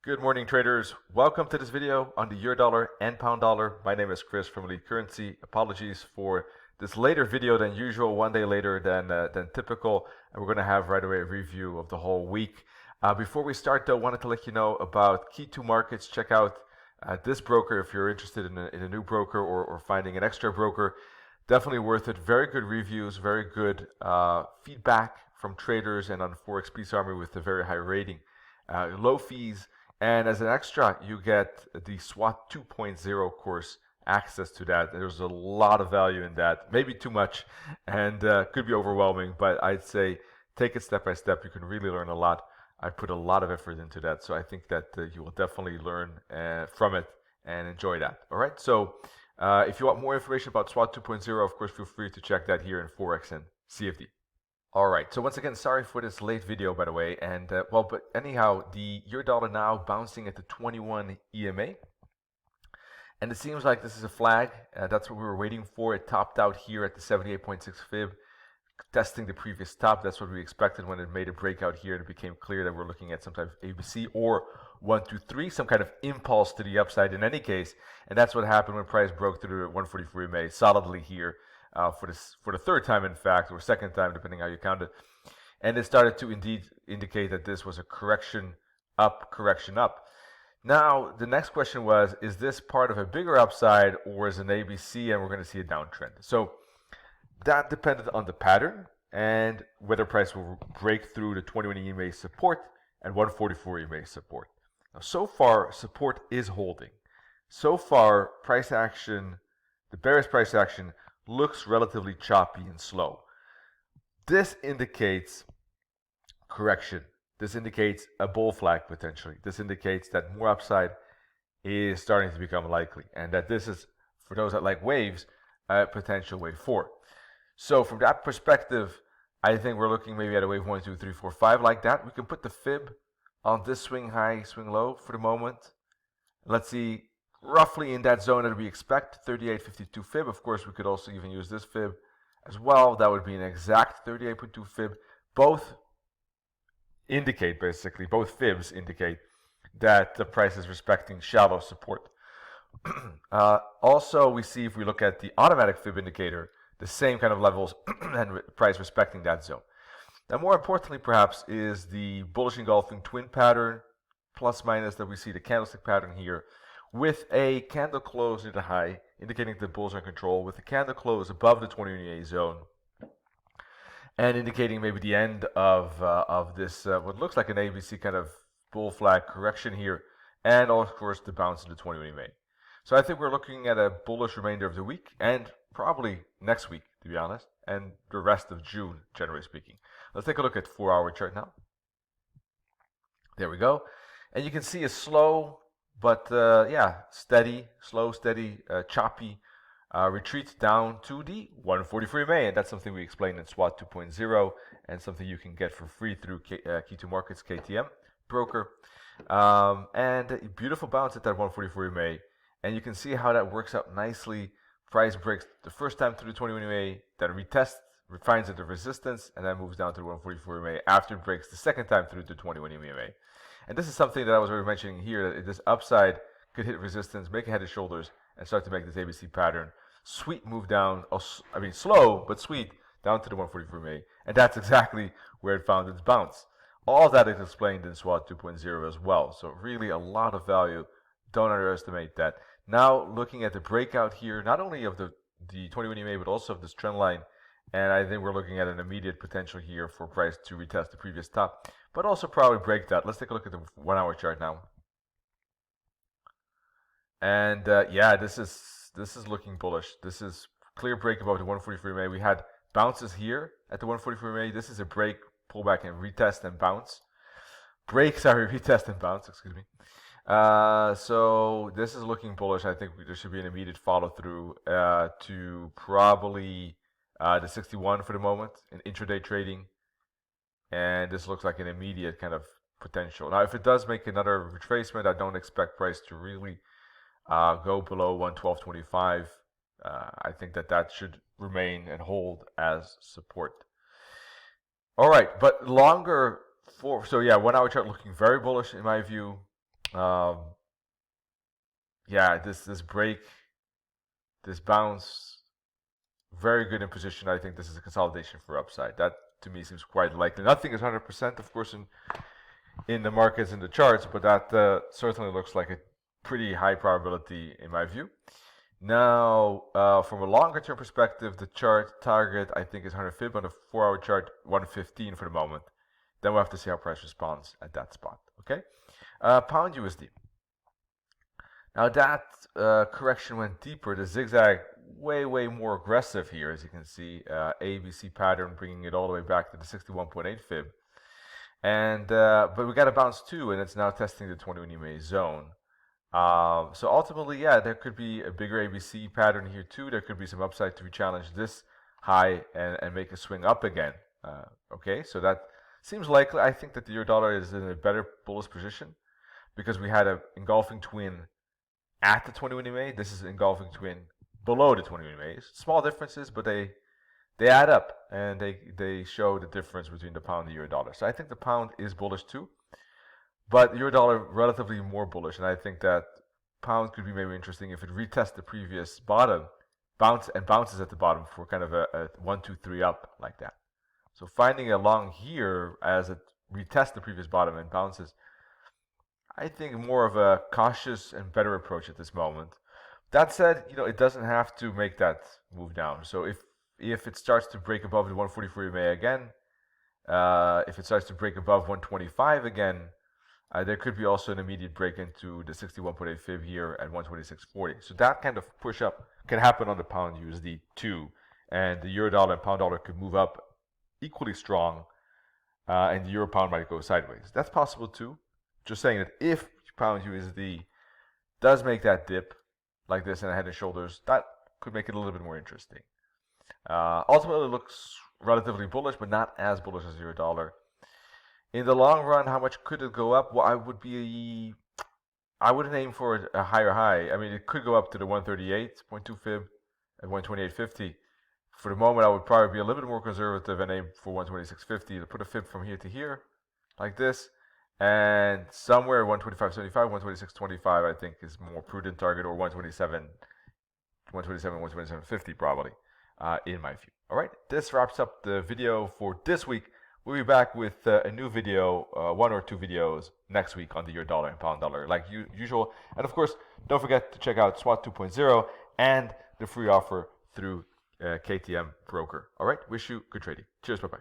Good morning, traders. Welcome to this video on the euro dollar and pound dollar. My name is Chris from Elite Currency. Apologies for this later video than usual, one day later than typical. And we're going to have right away a review of the whole week. Before we start, though, I wanted to let you know about key to markets. Check out this broker if you're interested in a new broker or finding an extra broker. Definitely worth it. Very good reviews, very good feedback from traders, and on Forex Peace Army with a very high rating. Low fees. And as an extra, you get the SWAT 2.0 course, access to that. There's a lot of value in that, maybe too much, and could be overwhelming, but I'd say take it step by step. You can really learn a lot. I put a lot of effort into that, so I think that you will definitely learn from it and enjoy that. All right, so if you want more information about SWAT 2.0, of course, feel free to check that here in Forex and CFD. All right, so once again, sorry for this late video, by the way, and but anyhow, the euro dollar now bouncing at the 21 EMA, and it seems like this is a flag. That's what we were waiting for. It topped out here at the 78.6 fib, testing the previous top. That's what we expected when it made a breakout here, and it became clear that we're looking at some type of ABC or 1, 2, 3, some kind of impulse to the upside in any case, and that's what happened when price broke through the 144 EMA solidly here. For the third time, in fact, or second time, depending how you count it. And it started to indeed indicate that this was a correction up, correction up. Now, the next question was, is this part of a bigger upside or is it an ABC and we're going to see a downtrend? So that depended on the pattern and whether price will break through the 21 EMA support and 144 EMA support. Now, so far, support is holding. So far, price action, the bearish price action, looks relatively choppy and slow. This indicates correction. This indicates a bull flag potentially. This indicates that more upside is starting to become likely, and that this is, for those that like waves, a potential wave 4. So from that perspective, I think we're looking maybe at a wave 1, 2, 3, 4, 5 like that. We can put the fib on this swing high, swing low for the moment. Let's see. Roughly in that zone that we expect, 38.52 fib. Of course, we could also even use this fib as well. That would be an exact 38.2 fib. Both indicate, basically, both fibs indicate that the price is respecting shallow support. Also, we see if we look at the automatic fib indicator, the same kind of levels and price respecting that zone. Now, more importantly, perhaps, is the bullish engulfing twin pattern, plus minus, that we see the candlestick pattern here, with a candle close near the high, indicating the bulls are in control, with a candle close above the 20 EMA zone, and indicating maybe the end of this, what looks like an ABC kind of bull flag correction here, and of course the bounce in the 20 EMA. So I think we're looking at a bullish remainder of the week, and probably next week, to be honest, and the rest of June, generally speaking. Let's take a look at 4-hour chart now. There we go. And you can see a slow, but steady, slow, steady, choppy retreat down to the 144 EMA, and that's something we explained in SWAT 2.0 and something you can get for free through Key2 Markets KTM broker. And a beautiful bounce at that 144 EMA, and you can see how that works out nicely. Price breaks the first time through the 21 EMA, then retests, finds the resistance, and then moves down to the 144 EMA after it breaks the second time through the 21 EMA. And this is something that I was already mentioning here, that this upside could hit resistance, make a head and shoulders, and start to make this ABC pattern. Sweet move down, slow, but sweet, down to the 144 EMA. And that's exactly where it found its bounce. All of that is explained in SWAT 2.0 as well. So really a lot of value. Don't underestimate that. Now looking at the breakout here, not only of the 21 EMA, but also of this trend line. And I think we're looking at an immediate potential here for price to retest the previous top, but also probably break that. Let's take a look at the 1-hour chart now. And this is looking bullish. This is clear break above the 144 EMA. We had bounces here at the 144 EMA. This is a break, pullback, and retest and bounce. Retest and bounce, excuse me. So this is looking bullish. I think there should be an immediate follow through to probably the 61 for the moment in intraday trading, and this looks like an immediate kind of potential. Now, if it does make another retracement, I don't expect price to really go below 112.25. I think that should remain and hold as support. All right, but longer for 1 hour chart looking very bullish in my view. Yeah, this break, this bounce, very good in position. I think this is a consolidation for upside. That to me seems quite likely. Nothing is 100%, of course, in the markets and the charts, but that certainly looks like a pretty high probability in my view. Now, from a longer term perspective, the chart target I think is 100 fib on a 4-hour chart, 115 for the moment. Then we'll have to see how price responds at that spot. Okay, pound USD. Now that correction went deeper. The zigzag way more aggressive here, as you can see. ABC pattern bringing it all the way back to the 61.8 fib. And but we got a bounce too, and it's now testing the 21 EMA zone. So ultimately, yeah, there could be a bigger ABC pattern here too. There could be some upside to re-challenge this high and make a swing up again. Okay, so that seems likely. I think that the euro dollar is in a better bullish position because we had an engulfing twin at the 21 EMA. This is an engulfing twin below the 21 EMA. Small differences, but they add up and they show the difference between the pound and the euro dollar. So I think the pound is bullish too. But the euro dollar relatively more bullish, and I think that pound could be maybe interesting if it retests the previous bottom, bounces at the bottom for kind of a 1, 2, 3 up like that. So finding a long here as it retests the previous bottom and bounces, I think more of a cautious and better approach at this moment. That said, it doesn't have to make that move down. So if it starts to break above the 144 EMA again, if it starts to break above 125 again, there could be also an immediate break into the 61.8 fib here at 126.40. So that kind of push up can happen on the pound USD too. And the euro dollar and pound dollar could move up equally strong, and the euro pound might go sideways. That's possible too. Just saying that if pound USD does make that dip like this and head and shoulders, that could make it a little bit more interesting. Ultimately, it looks relatively bullish, but not as bullish as the euro dollar. In the long run, how much could it go up? Well, I wouldn't aim for a higher high. I mean, it could go up to the 138.2 fib at 128.50. For the moment, I would probably be a little bit more conservative and aim for 126.50 to put a fib from here to here, like this. And somewhere 125.75, 126.25, I think is more prudent target, or 127.50 probably, in my view. All right, this wraps up the video for this week. We'll be back with a new video, 1 or 2 videos next week on the euro dollar and pound dollar, like usual. And of course, don't forget to check out SWAT 2.0 and the free offer through KTM Broker. All right, wish you good trading. Cheers, bye-bye.